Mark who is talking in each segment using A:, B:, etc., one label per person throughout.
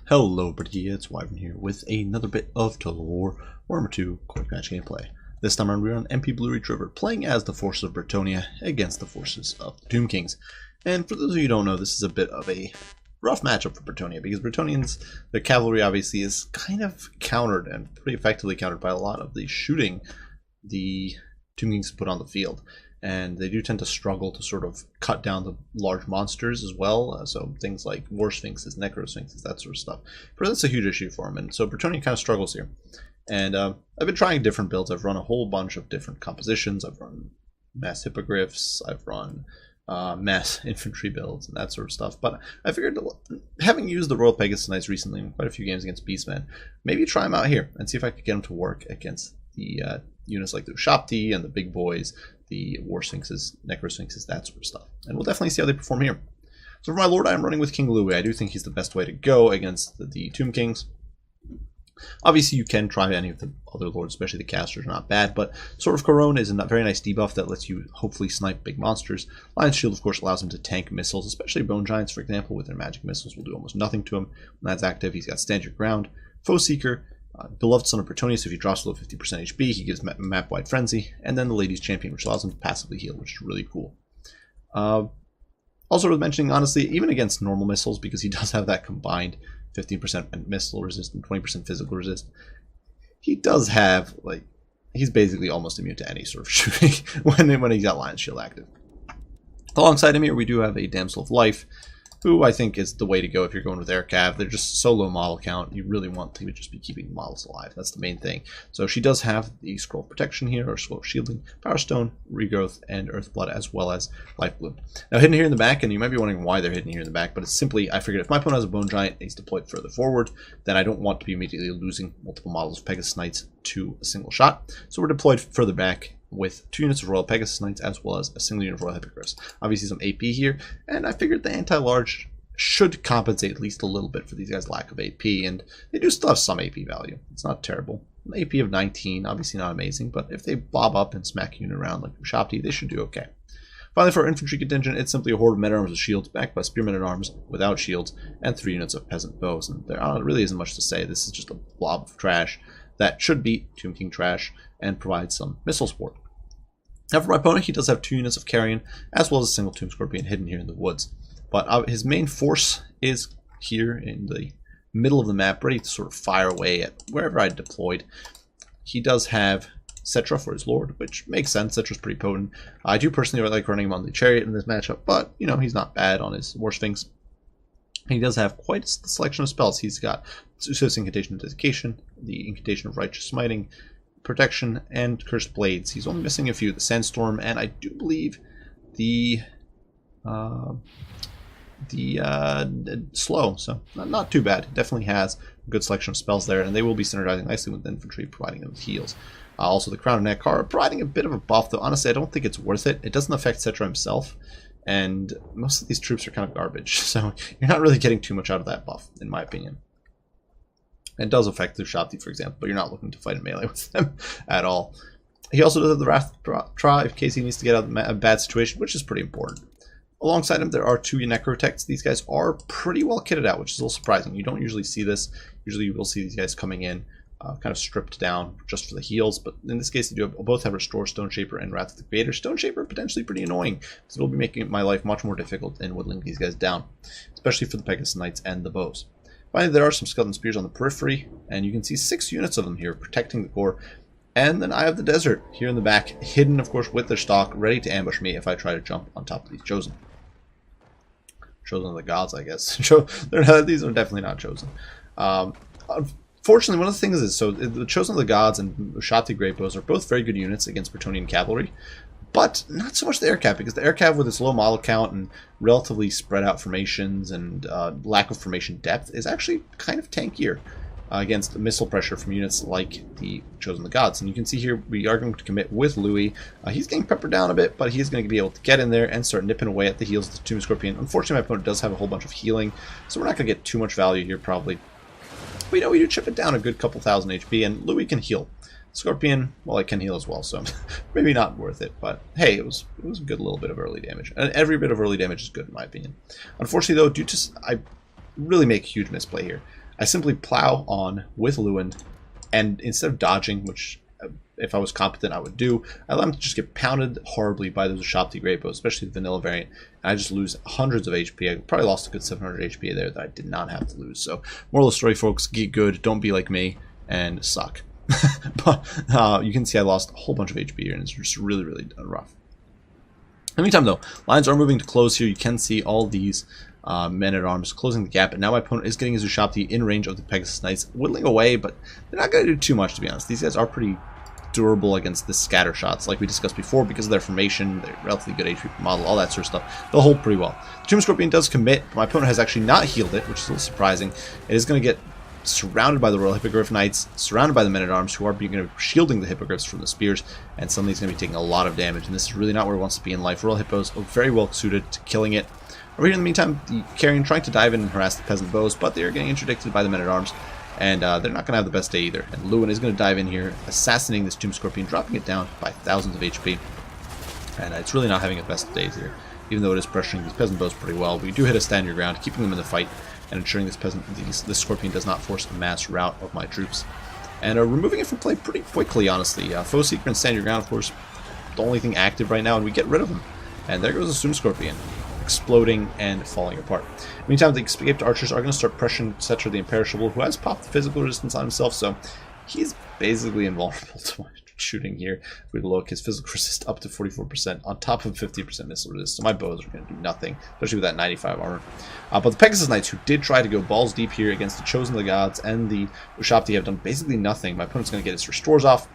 A: Hello everybody, it's Wyvern here with another bit of Total War Warhammer 2 quick match gameplay. This time around we're on MP Blue Retriever, playing as the forces of Brettonia against the forces of the Tomb Kings. And for those of you who don't know, this is a bit of a rough matchup for Brettonia, because Brettonians, their cavalry obviously is kind of countered, and pretty effectively countered, by a lot of the shooting the Tomb Kings put on the field. And they do tend to struggle to sort of cut down the large monsters as well. So things like War Sphinxes, Necro Sphinxes, that sort of stuff. But that's a huge issue for them. And so Brettonia kind of struggles here. And I've been trying different builds. I've run a whole bunch of different compositions. I've run mass hippogriffs. I've run mass infantry builds and that sort of stuff. But I figured, having used the Royal Pegasus Knights recently in quite a few games against Beastmen, maybe try them out here and see if I could get them to work against the units like the Ushapti and the big boys, the War Sphinxes, Necro Sphinxes, that sort of stuff. And we'll definitely see how they perform here. So for my lord, I am running with King Louis. I do think he's the best way to go against the Tomb Kings. Obviously, you can try any of the other lords, especially the casters are not bad, but Sword of Corone is a very nice debuff that lets you hopefully snipe big monsters. Lion's Shield, of course, allows him to tank missiles, especially Bone Giants, for example, with their magic missiles will do almost nothing to him. When that's active, he's got Stand Your Ground. Foe Seeker, Beloved Son of Brettonia, so if he drops below 50% HP, he gives map-wide Frenzy, and then the Ladies Champion, which allows him to passively heal, which is really cool. Also worth mentioning, honestly, even against normal missiles, because he does have that combined 15% missile resist and 20% physical resist, he does have, like, he's basically almost immune to any sort of shooting when he's got Lion's Shield active. Alongside him here, we do have a Damsel of Life, who I think is the way to go if you're going with Air Cav. They're just so low model count, you really want to just be keeping models alive. That's the main thing. So she does have the Scroll of Protection here, or Scroll of Shielding, Power Stone, Regrowth, and Earthblood, as well as Life Bloom. Now hidden here in the back, and you might be wondering why they're hidden here in the back, but it's simply, I figured if my opponent has a Bone Giant and he's deployed further forward, then I don't want to be immediately losing multiple models of Pegasus Knights to a single shot. So we're deployed further back with 2 units of Royal Pegasus Knights, as well as a single unit of Royal Hippogriffs. Obviously some AP here, and I figured the anti-large should compensate at least a little bit for these guys' lack of AP, and they do still have some AP value. It's not terrible. An AP of 19, obviously not amazing, but if they bob up and smack a unit around like Ushapti, they should do okay. Finally, for our infantry contingent, it's simply a horde of men-at-arms with shields, backed by spearmen-at-arms without shields, and 3 units of peasant bows. And there really isn't much to say. This is just a blob of trash that should beat Tomb King trash and provide some missile support. Now for my opponent, he does have 2 units of Carrion, as well as a single Tomb Scorpion hidden here in the woods. But his main force is here in the middle of the map, ready to sort of fire away at wherever I deployed. He does have Cetra for his lord, which makes sense. Cetra's pretty potent. I do personally like running him on the Chariot in this matchup, but, you know, he's not bad on his War Sphinx. He does have quite a selection of spells. He's got Zeus Incantation of Dedication, the Incantation of Righteous Smiting, Protection, and Cursed Blades. He's only missing a few, the Sandstorm, and I do believe the slow, so not too bad. It definitely has a good selection of spells there, and they will be synergizing nicely with the infantry, providing them with heals. Also the Crown of Nekar providing a bit of a buff, though honestly I don't think it's worth it. It doesn't affect Cetra himself, and most of these troops are kind of garbage, so you're not really getting too much out of that buff, in my opinion. It does affect the Ushapti, for example, but you're not looking to fight in melee with them at all. He also does have the Wrath Tra in case he needs to get out of a bad situation, which is pretty important. Alongside him, there are 2 Necrotechs. These guys are pretty well kitted out, which is a little surprising. You don't usually see this. Usually you will see these guys coming in kind of stripped down just for the heals, but in this case, they do both have Restore, Stone Shaper, and Wrath of the Creator. Stone Shaper potentially pretty annoying, because it'll be making my life much more difficult in whittling these guys down, especially for the Pegasus Knights and the bows. Finally, there are some Skeleton Spears on the periphery, and you can see 6 units of them here protecting the core. And then Eye of the Desert here in the back, hidden, of course, with their stock, ready to ambush me if I try to jump on top of these Chosen. Chosen of the gods, I guess. These are definitely not chosen. Unfortunately, one of the things is, so the Chosen of the Gods and Ushapti Great Bows are both very good units against Brettonian cavalry, but not so much the Air Cav, because the Air Cav with its low model count and relatively spread out formations and lack of formation depth is actually kind of tankier against missile pressure from units like the Chosen of the Gods. And you can see here we are going to commit with Louis. He's getting peppered down a bit, but he's going to be able to get in there and start nipping away at the heals of the Tomb Scorpion. Unfortunately, my opponent does have a whole bunch of healing, so we're not going to get too much value here probably. But, you know, we do chip it down a good couple thousand HP, and Louis can heal. Scorpion, well, it can heal as well, so maybe not worth it. But hey, it was a good little bit of early damage, and every bit of early damage is good in my opinion. Unfortunately, though, due to really make a huge misplay here. I simply plow on with Lewin, and instead of dodging, which if I was competent I would do, I allow him to just get pounded horribly by those Shopti Great Bows, especially the vanilla variant, and I just lose hundreds of HP. I probably lost a good 700 HP there that I did not have to lose. So moral of the story, folks, get good, don't be like me, and suck. But you can see I lost a whole bunch of HP here, and it's just really, really rough. In the meantime, though, lines are moving to close here. You can see all these men-at-arms closing the gap, and now my opponent is getting his Ushapti in range of the Pegasus Knights, whittling away, but they're not going to do too much, to be honest. These guys are pretty durable against the scatter shots, like we discussed before, because of their formation, their relatively good HP per model, all that sort of stuff. They'll hold pretty well. The Tomb Scorpion does commit, but my opponent has actually not healed it, which is a little surprising. It is going to get surrounded by the Royal Hippogriff Knights, surrounded by the Men-at-Arms, who are going to be shielding the Hippogriffs from the spears, and suddenly he's going to be taking a lot of damage, and this is really not where he wants to be in life. Royal Hippos are very well suited to killing it. Over here in the meantime, the Carrion trying to dive in and harass the Peasant Bows, but they are getting interdicted by the Men-at-Arms, and they're not going to have the best day either. And Lewin is going to dive in here, assassinating this Tomb Scorpion, dropping it down by thousands of HP, and it's really not having the best of days here, even though it is pressuring these Peasant Bows pretty well. We do hit a stand your ground, keeping them in the fight, and ensuring this Scorpion does not force a mass rout of my troops. And removing it from play pretty quickly, honestly. Foe Seeker and Stand Your Ground, of course, the only thing active right now, and we get rid of them. And there goes the Tomb Scorpion, exploding and falling apart. Meantime, the escaped archers are going to start pressuring Cetra the Imperishable, who has popped the physical resistance on himself, so he's basically invulnerable to my shooting here. If we look, his physical resist up to 44% on top of 50% missile resist, so my bows are going to do nothing, especially with that 95 armor. But the Pegasus Knights, who did try to go balls deep here against the Chosen of the Gods and the Ushapti, have done basically nothing. My opponent's going to get his restores off,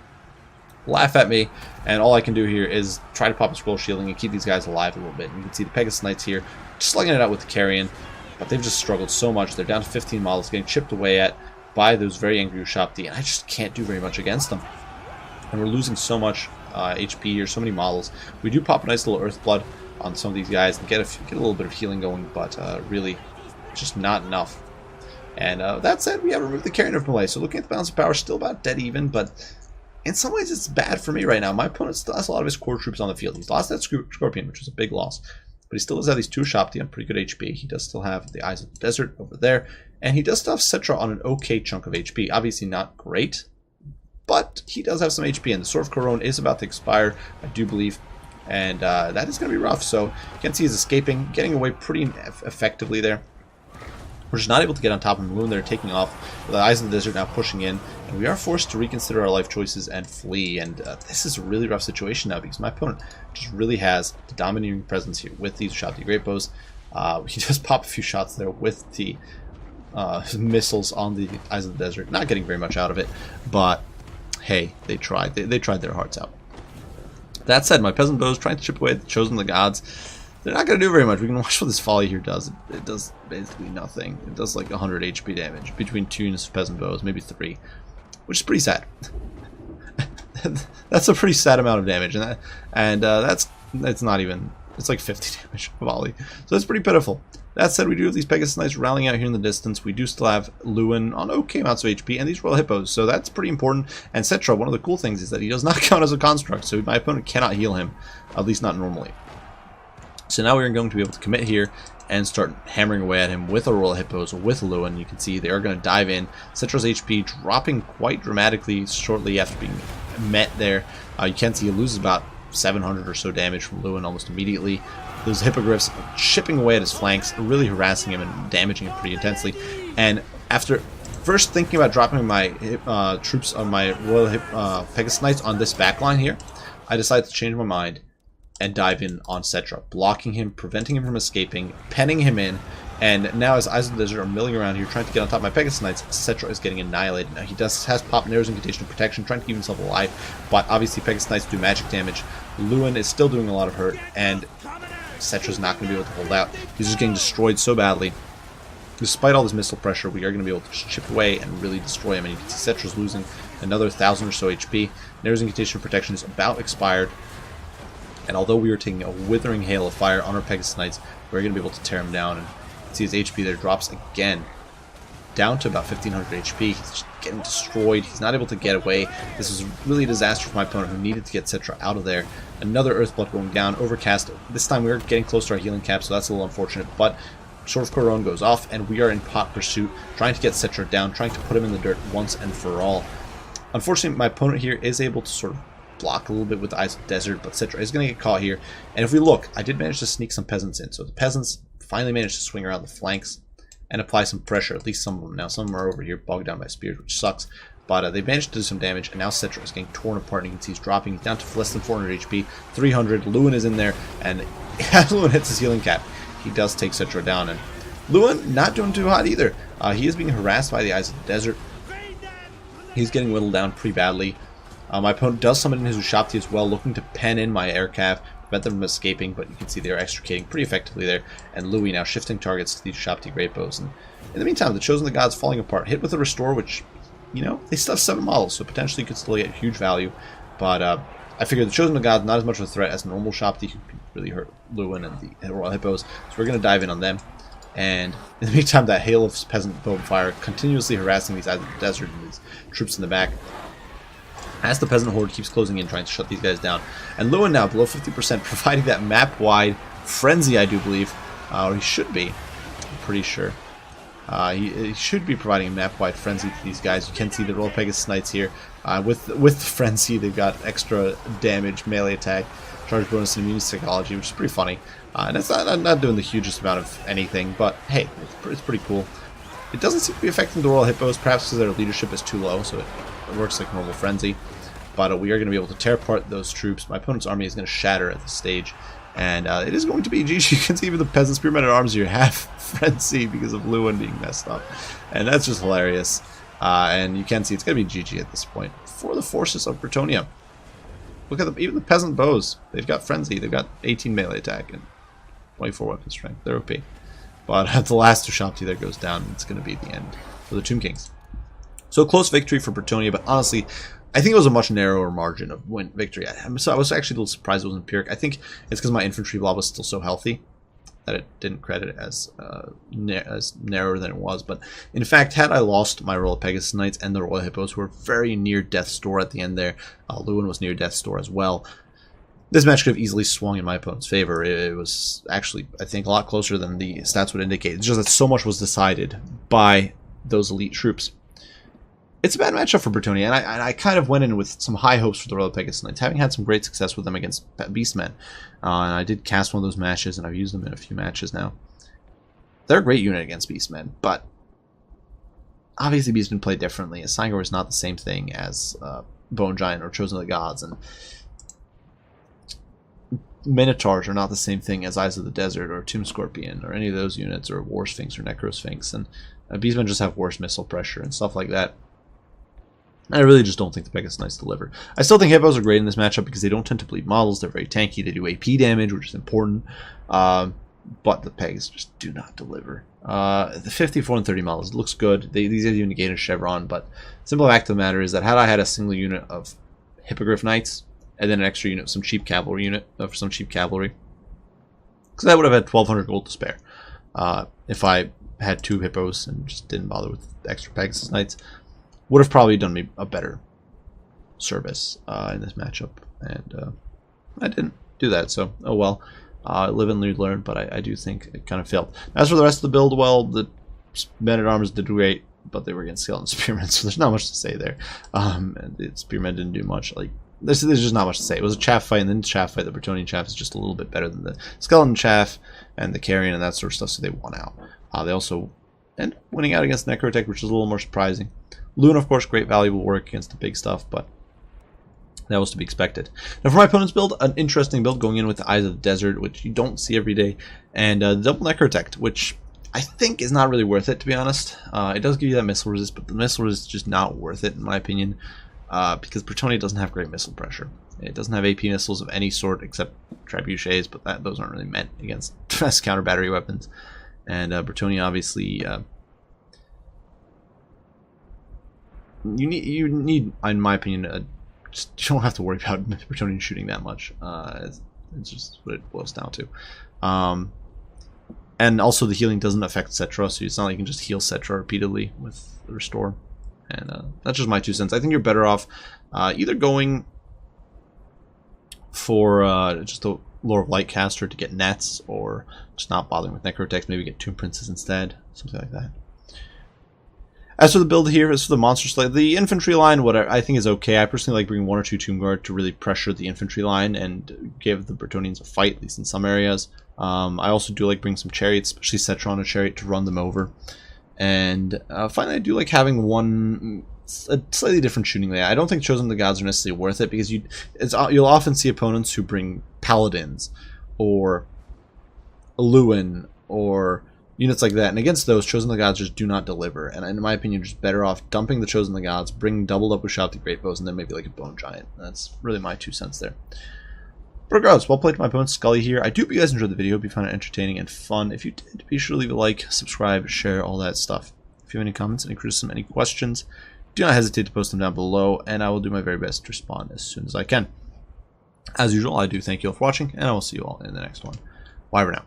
A: laugh at me, and all I can do here is try to pop a scroll shielding and keep these guys alive a little bit. And you can see the Pegasus Knights here slugging it out with the Carrion, but they've just struggled so much. They're down to 15 models, getting chipped away at by those very angry Ushapti, and I just can't do very much against them. And we're losing so much HP here, so many models. We do pop a nice little Earth Blood on some of these guys and get a little bit of healing going, but really just not enough. And that said, we have removed the Carrion from play, so looking at the balance of power, still about dead even, but in some ways it's bad for me right now. My opponent still has a lot of his core troops on the field. He's lost that Scorpion, which was a big loss, but he still does have these two Ushapti on pretty good HP. He does still have the Eyes of the Desert over there, and he does still have Cetra on an okay chunk of HP. Obviously not great, but he does have some HP, and the Sword of Corone is about to expire, I do believe, and that is going to be rough. So you can see he's escaping, getting away pretty effectively there. We're just not able to get on top of him. Lewin, they're taking off. The Eyes of the Desert now pushing in, and we are forced to reconsider our life choices and flee. And this is a really rough situation now, because my opponent just really has the dominating presence here with these Ushapti Great Bows. He just popped a few shots there with the missiles on the Eyes of the Desert, not getting very much out of it, but hey, they tried. They tried their hearts out. That said, my Peasant Bows trying to chip away at the Chosen of the Gods. They're not going to do very much. We can watch what this Folly here does. It does basically nothing. It does like 100 HP damage between two Peasant Bows, maybe 3, which is pretty sad. That's a pretty sad amount of damage, and that's not even. It's like 50 damage Volley, so that's pretty pitiful. That said, we do have these Pegasus Knights rallying out here in the distance. We do still have Lewin on okay amounts of HP and these Royal Hippos, so that's pretty important. And Cetra, one of the cool things is that he does not count as a construct, so my opponent cannot heal him, at least not normally. So now we're going to be able to commit here and start hammering away at him with a Royal Hippos, with Lewin. You can see they are going to dive in. Cetra's HP dropping quite dramatically shortly after being met there. You can see he loses about 700 or so damage from Lewin almost immediately. Those Hippogriffs chipping away at his flanks, really harassing him and damaging him pretty intensely. And after first thinking about dropping my troops on my Royal Pegasus Knights on this backline here, I decided to change my mind and dive in on Cetra, blocking him, preventing him from escaping, penning him in, and now as Eyes of the Desert are milling around here trying to get on top of my Pegasus Knights, Cetra is getting annihilated. Now he has popped Narrow's Incantation of Protection, trying to keep himself alive, but obviously Pegasus Knights do magic damage. Lewin is still doing a lot of hurt, and Cetra's not going to be able to hold out. He's just getting destroyed so badly. Despite all this missile pressure, we are going to be able to chip away and really destroy him, and you can see Cetra's losing another 1,000 or so HP. Narrow's Incantation of Protection is about expired, and although we are taking a withering hail of fire on our Pegasus Knights, we're going to be able to tear him down. And see his HP there drops again down to about 1,500 HP. He's just getting destroyed. He's not able to get away. This was really a disaster for my opponent, who needed to get Cetra out of there. Another Earthblood going down. Overcast. This time we are getting close to our healing cap, so that's a little unfortunate, but Sword of Coron goes off, and we are in hot pursuit, trying to get Citra down, trying to put him in the dirt once and for all. Unfortunately, my opponent here is able to sort of block a little bit with the Eyes of the Desert, but Citra is going to get caught here. And if we look, I did manage to sneak some peasants in, so the peasants finally managed to swing around the flanks and apply some pressure, at least some of them. Now, some of them are over here bogged down by spears, which sucks. But they managed to do some damage, and now Citra is getting torn apart, and you can see he's dropping down to less than 400 HP, 300. Lewin is in there, and as Lewin hits his healing cap, he does take Citra down. And Lewin not doing too hot either. He is being harassed by the Eyes of the Desert. He's getting whittled down pretty badly. My opponent does summon in his Ushabti as well, looking to pen in my air cav, prevent them from escaping, but you can see they're extricating pretty effectively there. And Louis now shifting targets to the Ushabti Great Bows. And in the meantime, the Chosen of the Gods falling apart, hit with a Restore, which, you know, they still have 7 models, so potentially could still get huge value. But I figured the Chosen of God not as much of a threat as normal Shabti, who can really hurt Lewin and the Royal Hippos. So we're going to dive in on them. And in the meantime, that hail of peasant bone fire continuously harassing these Eyes of the Desert and these troops in the back. As the peasant horde keeps closing in, trying to shut these guys down. And Lewin now below 50%, providing that map-wide frenzy, I do believe. Or he should be. I'm pretty sure. He should be providing a map-wide frenzy to these guys. You can see the Royal Pegasus Knights here. With the frenzy, they've got extra damage, melee attack, charge bonus, and immunity psychology, which is pretty funny. And it's not doing the hugest amount of anything, but hey, it's pretty cool. It doesn't seem to be affecting the Royal Hippos, perhaps because their leadership is too low, so it works like normal frenzy. But we are going to be able to tear apart those troops. My opponent's army is going to shatter at this stage. And it is going to be GG. You can see even the peasant spearmen at arms here have frenzy because of Lewin being messed up. And that's just hilarious. And you can see it's going to be GG at this point for the forces of Brettonia. Look at them, even the peasant bows. They've got frenzy. They've got 18 melee attack and 24 weapon strength. They're OP. But at the last Ushabti there goes down, it's going to be the end for the Tomb Kings. So close victory for Brettonia, but honestly, I think it was a much narrower margin of win victory. So I was actually a little surprised it was Empiric. I think it's because my infantry blob was still so healthy that it didn't credit it as narrower than it was. But in fact, had I lost my Royal Pegasus Knights and the Royal Hippos, who were very near death's door at the end there, Lewin was near death's door as well, this match could have easily swung in my opponent's favor. It was actually, I think, a lot closer than the stats would indicate. It's just that so much was decided by those elite troops. It's a bad matchup for Brettonia, and I kind of went in with some high hopes for the Royal Pegasus Knights, having had some great success with them against Beastmen. And I did cast one of those matches, and I've used them in a few matches now. They're a great unit against Beastmen, but obviously Beastmen play differently. A Sangor is not the same thing as Bone Giant or Chosen of the Gods, and Minotaurs are not the same thing as Eyes of the Desert or Tomb Scorpion or any of those units, or War Sphinx or Necro Sphinx. And Beastmen just have worse missile pressure and stuff like that. I really just don't think the Pegasus Knights deliver. I still think Hippos are great in this matchup because they don't tend to bleed models. They're very tanky. They do AP damage, which is important. But the Pegs just do not deliver. The 54 and 30 models, it looks good. These guys even gain a chevron, but simple fact of the matter is that had I had a single unit of Hippogriff Knights and then an extra unit of some cheap cavalry because I would have had 1,200 gold to spare if I had 2 Hippos and just didn't bother with extra Pegasus Knights. Would have probably done me a better service in this matchup, and I didn't do that, so oh well. Live and learn, but I do think it kind of failed. As for the rest of the build, well, the men-at-arms did great, but they were against skeleton spearmen, so there's not much to say there. And the spearmen didn't do much. Like there's just not much to say. It was a chaff fight, and then the chaff fight, the Brettonian chaff is just a little bit better than the skeleton chaff and the carrion and that sort of stuff, so they won out. They also ended up winning out against Necrotech, which is a little more surprising. Loon, of course, great valuable work against the big stuff, but that was to be expected. Now for my opponent's build, an interesting build going in with the Eyes of the Desert, which you don't see every day, and double Necrotech, which I think is not really worth it, to be honest. It does give you that missile resist, but the missile resist is just not worth it, in my opinion, because Brettonia doesn't have great missile pressure. It doesn't have AP missiles of any sort except trebuchets, but those aren't really meant against fast counter battery weapons. And Brettonia obviously... You need, in my opinion, you don't have to worry about Brettonia shooting that much. It's just what it boils down to. And also the healing doesn't affect Cetra, so it's not like you can just heal Cetra repeatedly with the Restore. And that's just my 2 cents. I think you're better off either going for just a Lore of Lightcaster to get nets, or just not bothering with Necrotex, maybe get Tomb Princes instead, something like that. As for the build here, as for the monster slate, the infantry line, what I think is okay. I personally like bringing 1 or 2 Tomb Guard to really pressure the infantry line and give the Brettonians a fight, at least in some areas. I also do like bringing some chariots, especially Cetron a chariot, to run them over. And finally, I do like having a slightly different shooting layout. I don't think Chosen of the Gods are necessarily worth it, because you'll often see opponents who bring Paladins or Lewin or units like that, and against those, Chosen of the Gods just do not deliver, and in my opinion, just better off dumping the Chosen of the Gods, bringing doubled up with Shout the Great Bows, and then maybe like a Bone Giant. That's really my 2 cents there. But regardless, well played to my opponent Scully here. I do hope you guys enjoyed the video. Hope you found it entertaining and fun. If you did, be sure to leave a like, subscribe, share, all that stuff. If you have any comments, any criticism, any questions, do not hesitate to post them down below, and I will do my very best to respond as soon as I can. As usual, I do thank you all for watching, and I will see you all in the next one. Bye for now.